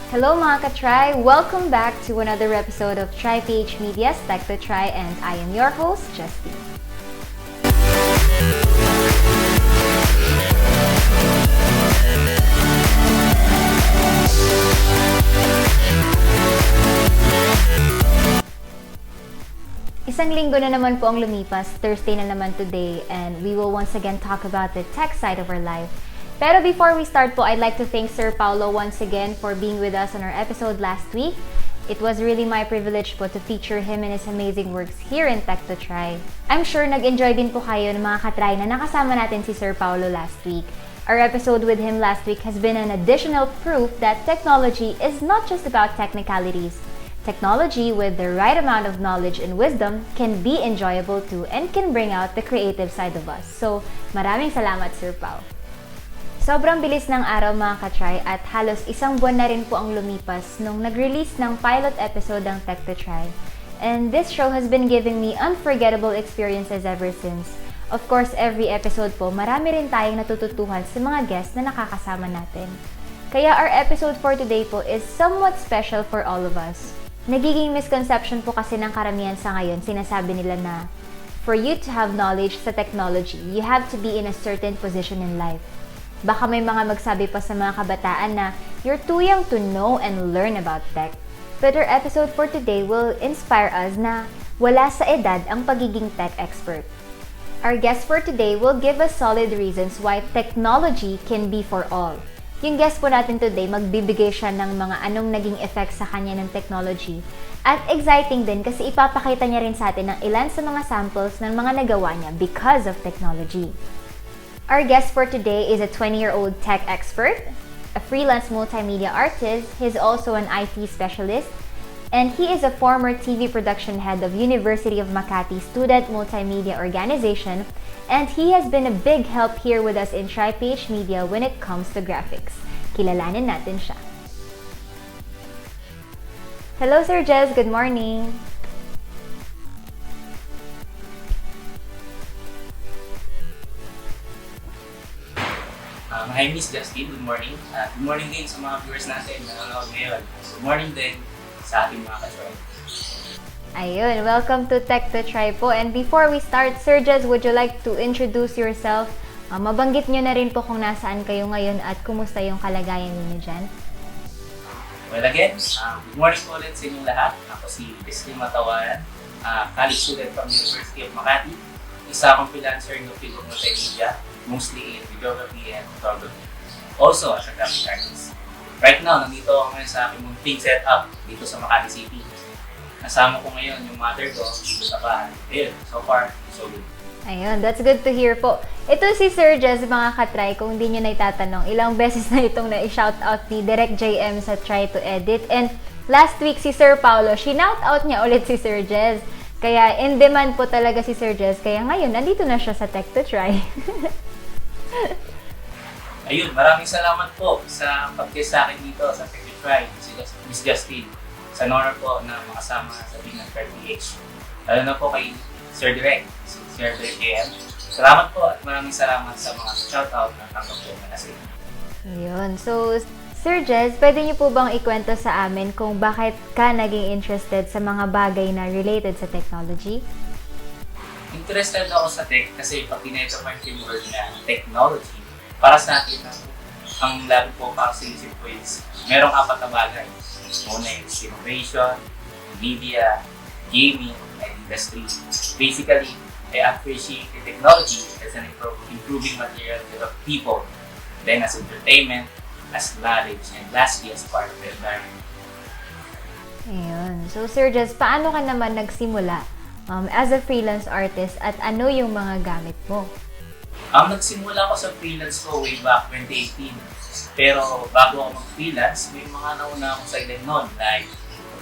Hello mga ka-Try! Welcome back to another episode of Try PH Media's Tech to Try, and I am your host, Justine. Isang linggo na naman po ang lumipas, Thursday na naman today, and we will once again talk about the tech side of our life. Pero before we start po, I'd like to thank Sir Paulo once again for being with us on our episode last week. It was really my privilege po to feature him and his amazing works here in Tech to Try. I'm sure nag-enjoy din po kayo ng mga katry na nakasama natin si Sir Paulo last week. Our episode with him last week has been an additional proof that technology is not just about technicalities. Technology with the right amount of knowledge and wisdom can be enjoyable too and can bring out the creative side of us. So, maraming salamat Sir Pao. Sobrang bilis ng araw mga ka-Try at halos isang buwan na rin po ang lumipas nung nag-release ng pilot episode ng Tech to Try. And this show has been giving me unforgettable experiences ever since. Of course, every episode po, marami rin tayong natututuhan sa mga guests na nakakasama natin. Kaya our episode for today po is somewhat special for all of us. Nagiging misconception po kasi ng karamihan sa ngayon, sinasabi nila na for you to have knowledge sa technology, you have to be in a certain position in life. Baka may mga magsabi pa sa mga kabataan na you're too young to know and learn about tech. But our episode for today will inspire us na wala sa edad ang pagiging tech expert. Our guest for today will give us solid reasons why technology can be for all. Yung guest po natin today, magbibigay siya ng mga anong naging effect sa kanya ng technology. At exciting din kasi ipapakita niya rin sa atin ng ilan sa mga samples ng mga nagawa niya because of technology. Our guest for today is a 20-year-old tech expert, a freelance multimedia artist. He's also an IT specialist, and he is a former TV production head of University of Makati Student Multimedia Organization, and he has been a big help here with us in Try PH Media when it comes to graphics. Kilalanin natin siya. Hello Sir Jez, good morning. Hi Miss Justine, good morning. Good morning din sa mga viewers natin na nanonood ngayon. Good morning din sa ating mga ka-Try. Ayun, welcome to Tech to Try po. And before we start, Sir Jez, would you like to introduce yourself? Mabanggit nyo na rin po kung nasaan kayo ngayon at kumusta yung kalagayan niyo dyan. Well again, good morning po ulit sa inyong lahat. Ako si Christine Matawan, college student from University of Makati. Isa akong freelancer ng field of multimedia, mostly in videography and photography. Also as a graphic artist. Right now, nandito ako ngayon sa aking munting setup dito sa Makati City. Kasama ko ngayon yung mother ko dito sa bahay. Ayun, so far, so good. Ayun, that's good to hear po. Ito si Sir Jez, mga ka-Try, kung hindi nyo na itatanong, ilang beses na itong na-shoutout ni Direct JM sa Try to Edit. And last week si Sir Paulo, shoutout niya ulit si Sir Jez. Kaya in demand po talaga si Sir Jez. Kaya ngayon, nandito na siya sa Tech to Try. Ayun, maraming salamat po sa pag-guest sa akin dito sa Tech to Try, Miss Justine. Sa honor po na makasama sa team ng PH. Lalo na po kay Sir Direct, Sir Direct JM. Salamat po at maraming salamat sa mga shoutout na tanggap po na kasi. Ayun, so Sir Jez, pwede niyo po bang ikwento sa amin kung bakit ka naging interested sa mga bagay na related sa technology? Interested ako sa tech kasi pag tinito ko yung keyword na technology, para sa akin, ang lagi po para sa isip ko is merong apat na bagay. Una is innovation, media, gaming, and industry. Basically, I appreciate the technology as an improving material to help people, then as entertainment, as knowledge, and lastly, as part of the environment. Ayun. So, Sir Jez, paano ka naman nagsimula as a freelance artist at ano yung mga gamit mo? Nagsimula ako sa freelance ko way back 2018. Pero bago ako mag-freelance, may mga nauna akong sideline noon, like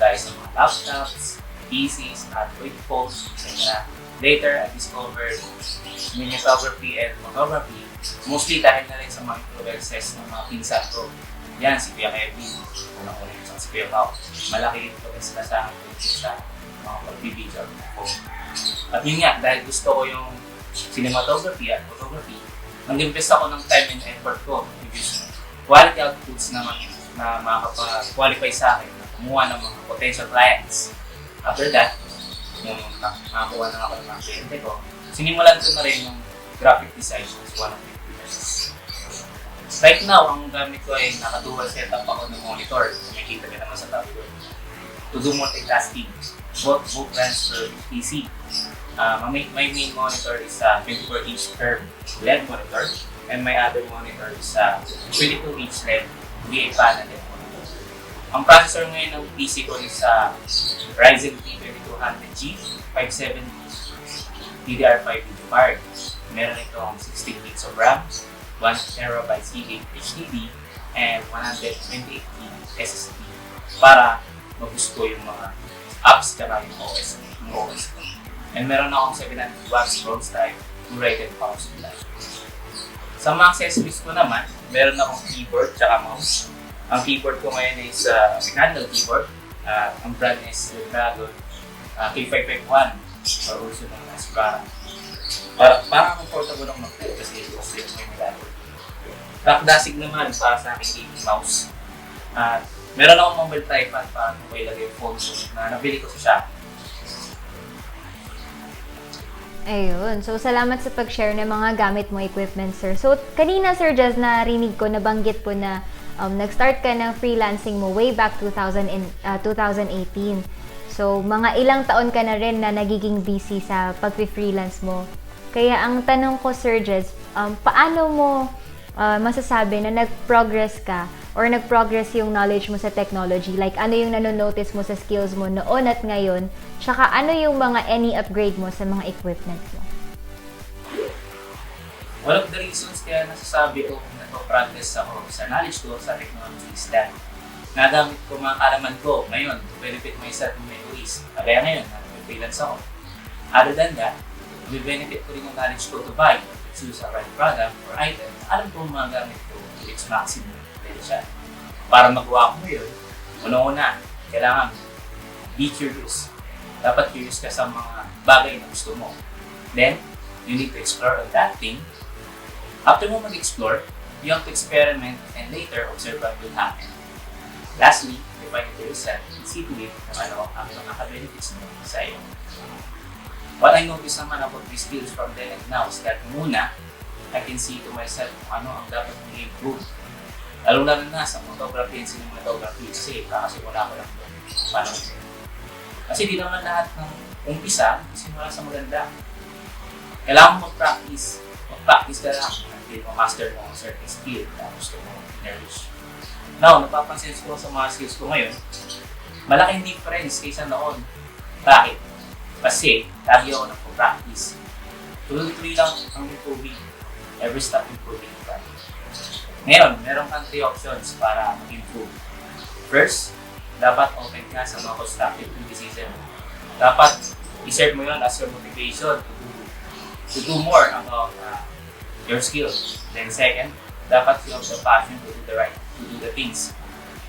guys ng mga laptops, PCs, Android phones, etc. Later, I discovered miniatography and photography, mostly dahil na rin sa mga influences ng mga pinsan ko. Yan, si Kuya Kevin, unang-una yung si Kuya Pao. Malaki influence na sa akin sa mga pag-video ko. At yun nga, dahil gusto ko yung cinematography at photography, nag-invest ako ng time and effort ko to produce quality outputs na na makakapag-qualify sa akin na kumuha ng mga potential clients. After that, yung nakakuha na ako ng mga kliyente ko, sinimulan ko na rin yung graphic design as one of my business. Right now, ang gamit ko ay naka-dual setup ako ng monitor. Makikita ka naman sa top ko. To do multitasking, both runs per PC. My main monitor is a 24-inch curved LED monitor, and my other monitor is a 22-inch LED VA panel LED monitor. Ang processor ngayon ng PC ko is a Ryzen 3 2200G 570 DDR5 video card. Meron itong 16 GB of RAM, 1TB C8 HDD, and 128GB SSD para mag-boost ko yung mga apps tsaka yung OS ko. And meron akong 700 watts bronze type rated power supply. Sa mga accessories ko naman, meron akong keyboard tsaka mouse. Ang keyboard ko ngayon is mechanical keyboard. Ang brand is Dragon K551 or also known as Para. Para comfortable akong mag-type kasi ito yung may mechanical. Rakdasig naman para sa aking gaming mouse. Meron akong mobile tripod para kung ilagay yung phone na nabili ko sa Shopee. Ayun. So, salamat sa pag-share ng mga gamit mo equipment, sir. So, kanina, Sir Jazz, narinig ko, nabanggit po na nag-start ka ng freelancing mo way back 2018. So, mga ilang taon ka na rin na nagiging busy sa pag-freelance mo. Kaya ang tanong ko, Sir Jazz, paano mo masasabi na nag-progress ka or nag-progress yung knowledge mo sa technology? Like, ano yung nanonotice mo sa skills mo noon at ngayon? Tsaka, ano yung mga any upgrade mo sa mga equipment mo? One of the reasons kaya nasasabi ko kung nagpa-progress ako sa knowledge ko sa technology is that nagamit ko mga kalaman ko ngayon to benefit myself and my ways. Kaya ngayon, nag-freelance ako. Other than that, may benefit ko rin yung knowledge ko to buy or to choose a right product or item. Alam ko mga gamit ko to its maximum potential. Para magawa ko yun, una-una, kailangan be curious. Dapat curious ka sa mga bagay na gusto mo. Then, you need to explore on that thing. After mo mag-explore, you have to experiment and later observe what will happen. Lastly, define it to yourself and see to it na ano ang makaka-benefits mo sa iyo. What I notice naman about these skills from then and now is that muna, I can see to myself kung ano ang dapat mong improve. Lalo na sa photography and cinematography kasi kakasimula ko lang doon. Paano? Kasi di naman lahat ng umpisa, simula sa maganda. Kailangan mo mag-practice. Mag-practice ka lang until ma-master mo ang certain skill na gusto mo i-nourish. Now, napapansin ko sa mga skills ko ngayon, malaking difference kaysa noon. Bakit? Kasi, lagi ako nagpo-practice. Tuloy-tuloy lang ang improving. Every step improving. Ngayon, meron kang 3 options para mag-improve. First, dapat open ka sa mga constructive criticism. Dapat i-serve mo yun as your motivation to do more about your skills. Then second, dapat you have the passion to do the things.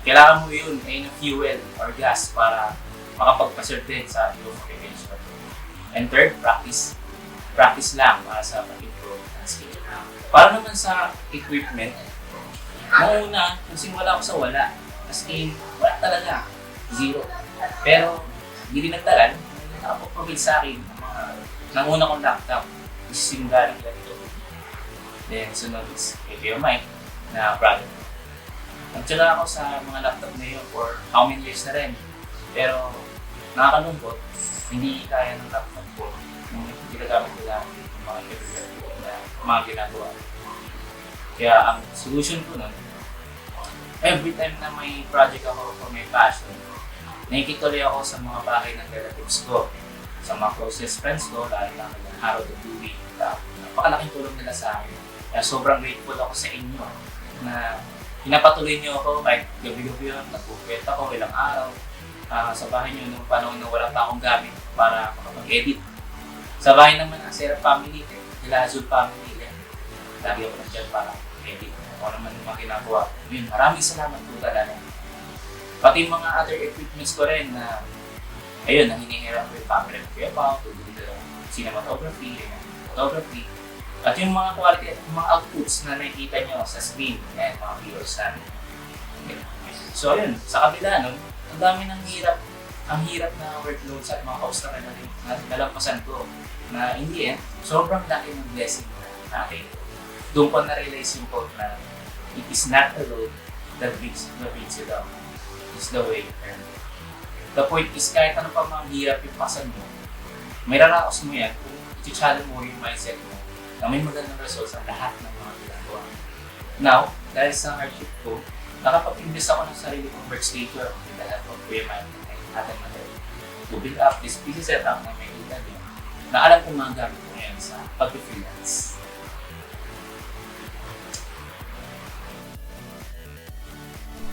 Kailangan mo yun ay yung fuel or gas para makapagpa-serve din sa iyong motivation. And third, practice. Practice lang para sa pag-improve ng skill. Para naman sa equipment, mauna, nagsimula ako sa wala. As in, wala talaga. Zero. Pero, hindi rin nagtagal, nakapag-provide sa akin ng una kong laptop. Which is yung galing ganito. Then, sunod is APMI na product. Nagtsaga ako sa mga laptop na yun for how many years na rin. Pero, nakakalungkot, hindi kaya ng laptop ko nung ginagamit nila yung mga everywhere ko na mga ginagawa. Kaya ang solution ko nun, every time na may project ako or may passion, nakikituloy ako sa mga bagay ng relatives ko, sa mga closest friends ko, lalo na kailang araw to buwi. Napakalaking tulong nila sa akin. Kaya sobrang grateful ako sa inyo na pinapatuloy niyo ako kahit gabi-gabi yun, nagpukwet ako ilang araw. Sa bahay niyo nung panahon na wala pa akong gamit para makapag-edit. Sa bahay naman ang Sarah family, nila Azul family. Lagi ako nandiyan para edit. Ako naman yung mga ginagawa. Yun, maraming salamat po talaga. Pati yung mga other equipments ko rin na ayun, nanginihirap ko yung camera ng Kuya Pao, to do the cinematography, photography. At yung mga quality at yung mga outputs na nakikita nyo sa screen, yan, mga viewers namin. So ayun, sa kabila nun, ang dami ng ang hirap na workloads at mga obstacle na nalampasan ko na in the end, sobrang laki ng blessing na akin. Doon ko na-realize yung quote na it is not the road that brings you down. It's the way you turn. The point is kahit ano pa mga hirap yung pasan mo, may raraos mo yan kung i-challenge mo yung mindset mo na may magandang results sa lahat ng mga ginagawa. Now, dahil sa hardship ko, nakapag-invest ako ng sarili kong workstation with the help of Kuya Mike at Mother to build up this PC setup na may kita din na alam kong mga gamit ko ngayon sa pag-freelance.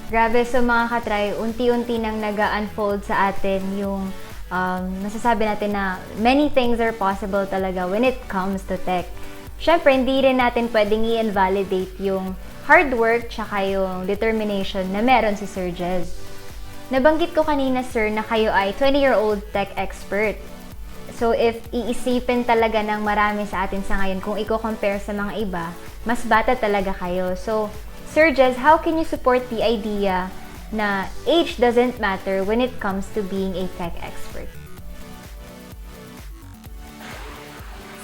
Grabe, so mga katry, unti-unti nang nag-unfold sa atin yung nasasabi natin na many things are possible talaga when it comes to tech. Siyempre, hindi rin natin pwedeng i-invalidate yung hard work tsaka yung determination na meron si Sir Jez. Nabanggit ko kanina, sir, na kayo ay 20-year-old tech expert. So, if iisipin talaga ng marami sa atin sa ngayon, kung i-compare sa mga iba, mas bata talaga kayo. So, Sir Jez, how can you support the idea na age doesn't matter when it comes to being a tech expert?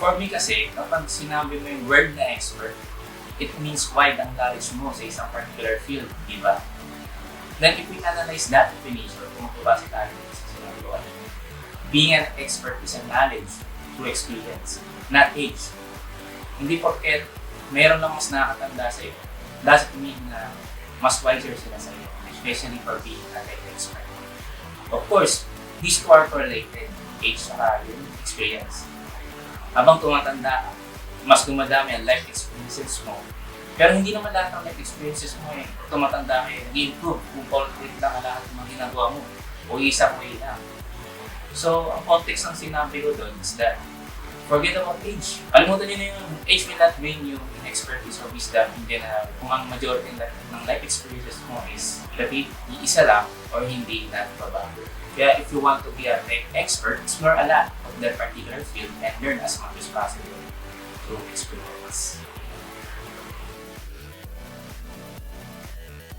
For me kasi, kapag sinabi mo yung word na expert, it means wide ang knowledge mo sa isang particular field, di ba? Then if we analyze that definition, kung magbabasa tayo sa sinabi ko, being an expert is a knowledge through experience, not age. Hindi porket mayroon lang mas nakakatanda sa iyo, doesn't mean na mas wiser sila sa iyo, especially for being a tech expert. Of course, these two are correlated, age saka yung experience. Habang tumatanda ka, mas dumadami ang life experiences mo. Pero hindi naman lahat ng life experiences mo tumatanda ka nag-improve kung complete lang ang lahat ng mga ginagawa mo o isang way lang. So, ang context ng sinabi ko doon is that forget about age. Alimutan nyo na yung age will not win you in expertise or wisdom. Hindi na kung ang majority ng life experiences mo is isa lang or hindi na babago. Kaya if you want to be a tech expert, explore a lot of that particular field and learn as much as possible through experience.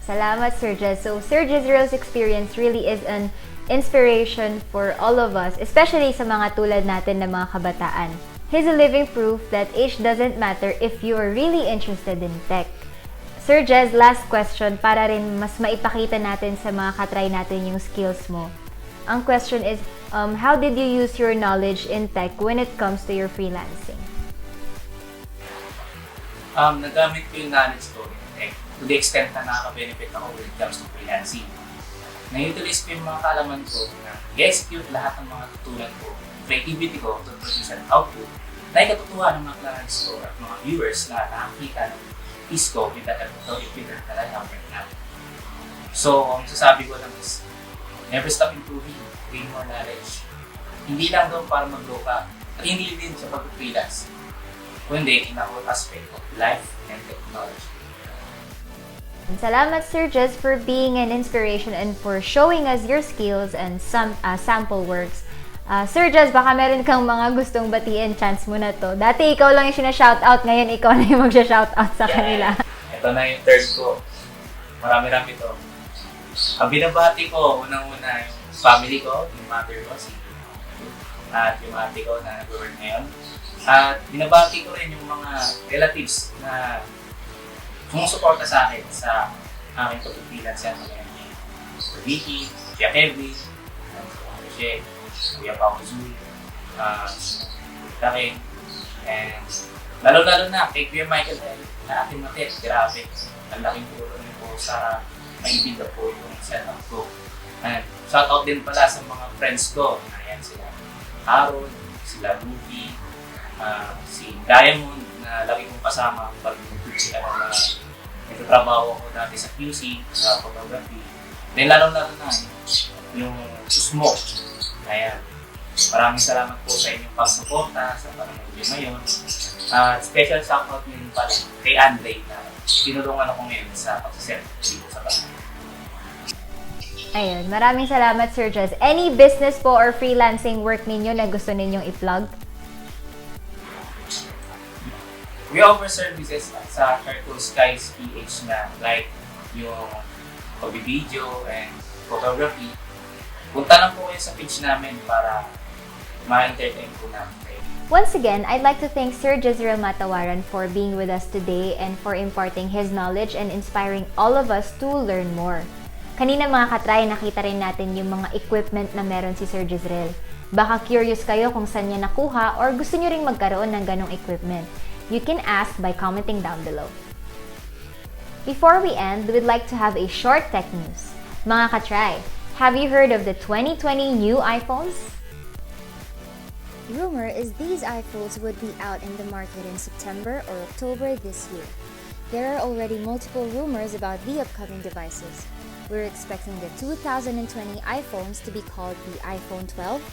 Salamat, Sir Jez. So, Sir Jezreel's experience really is an inspiration for all of us, especially sa mga tulad natin na mga kabataan. He's a living proof that age doesn't matter if you are really interested in tech. Sir Jez, last question para rin mas maipakita natin sa mga katry natin yung skills mo. Ang question is, how did you use your knowledge in tech when it comes to your freelancing? Nagamit ko yung knowledge ko in tech to the extent na nakaka-benefit ako when it comes to freelancing. Na-utilize ko yung mga kaalaman ko na i-execute lahat ng mga tutulan ko, creativity ko to produce an output na ikatutuwa ng mga clients ko at mga viewers na nakakita ng piece ko with that equipment that I have right now. So, ang sasabi ko lang is, never stop improving, gain more knowledge. Hindi lang daw para mag-grow ka, at hindi din sa pag-freelance, kundi in a whole aspect of life and technology. Salamat, Sir Jez, for being an inspiration and for showing us your skills and some sample works. Sir Jez, baka meron kang mga gustong batiin, chance mo na to. Dati ikaw lang yung sinashoutout, ngayon ikaw na yung magsha-shoutout sa kanila. Ito na yung third ko. Marami-rami to. Ang binabati ko, unang-una yung family ko, yung mother ko, si at yung ate ko na nag-work ngayon. At binabati ko rin yung mga relatives na sumusuporta sa akin sa aking pag-freelance yan. Sir Vicky, Kuya Kevin, Kuya Kuya Pao Zul, Taking, and lalo-lalo na kay Kuya Michael na ating matet, grabe. Ang laking tulong niyo po sa maibig po yung setup ko. And shoutout din pala sa mga friends ko. Ayan sila Aaron, sila Ruby, si Diamond na lagi kong kasama pag sila na nagtatrabaho ako dati sa QC, sa photography. Then lalo-lalo na yung Susmo. Ayan. Maraming salamat po sa inyong pagsuporta sa panonood nyo ngayon. Special shoutout din pala kay Andre na tinulungan ako ngayon sa pagsiset dito sa bahay. Ayun, maraming salamat, Sir Jez. Any business po or freelancing work ninyo na gusto ninyong i-plug? We offer services sa Turtle Skies PH na like yung pag-video and photography, punta lang po kayo sa page namin para ma-entertain po namin kayo. Once again, I'd like to thank Sir Jezreel Matawaran for being with us today and for imparting his knowledge and inspiring all of us to learn more. Kanina mga katry, nakita rin natin yung mga equipment na meron si Sir Jezreel. Baka curious kayo kung saan niya nakuha or gusto niyo ring magkaroon ng ganong equipment. You can ask by commenting down below. Before we end, we'd like to have a short tech news. Mga katry, have you heard of the 2020 new iPhones? Rumor is these iPhones would be out in the market in September or October this year. There are already multiple rumors about the upcoming devices. We're expecting the 2020 iPhones to be called the iPhone 12,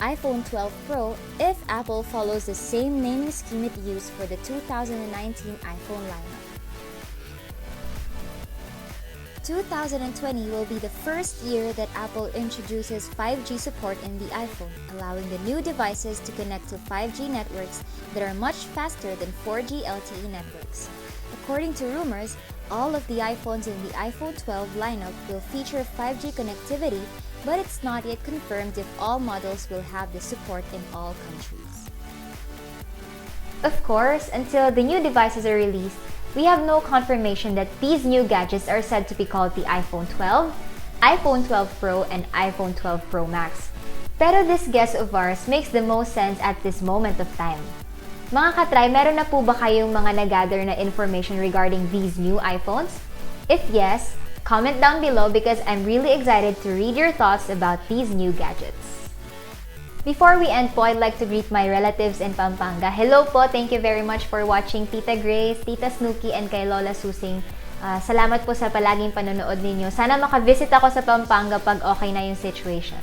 iPhone 12 Pro if Apple follows the same naming scheme it used for the 2019 iPhone lineup. 2020 will be the first year that Apple introduces 5G support in the iPhone, allowing the new devices to connect to 5G networks that are much faster than 4G LTE networks. According to rumors, all of the iPhones in the iPhone 12 lineup will feature 5G connectivity, but it's not yet confirmed if all models will have this support in all countries. Of course, until the new devices are released, we have no confirmation that these new gadgets are said to be called the iPhone 12, iPhone 12 Pro, and iPhone 12 Pro Max. Pero this guess of ours makes the most sense at this moment of time. Mga katry, meron na po ba kayong mga nag-gather na information regarding these new iPhones? If yes, comment down below because I'm really excited to read your thoughts about these new gadgets. Before we end po, I'd like to greet my relatives in Pampanga. Hello po, thank you very much for watching Tita Grace, Tita Snooki, and kay Lola Susing. Salamat po sa palaging panonood ninyo. Sana makavisit ako sa Pampanga pag okay na yung situation.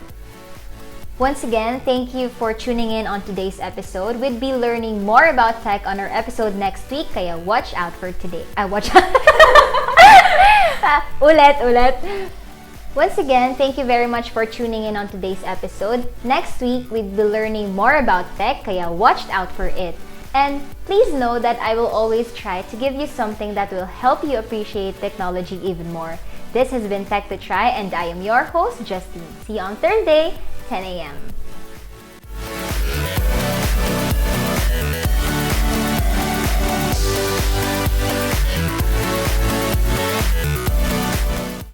Once again, thank you for tuning in on today's episode. We'll be learning more about tech on our episode next week, kaya watch out for today. Watch out. Ulit. Once again, thank you very much for tuning in on today's episode. Next week, we'll be learning more about tech, kaya watch out for it. And please know that I will always try to give you something that will help you appreciate technology even more. This has been Tech to Try, and I am your host, Justine. See you on Thursday, 10 a.m.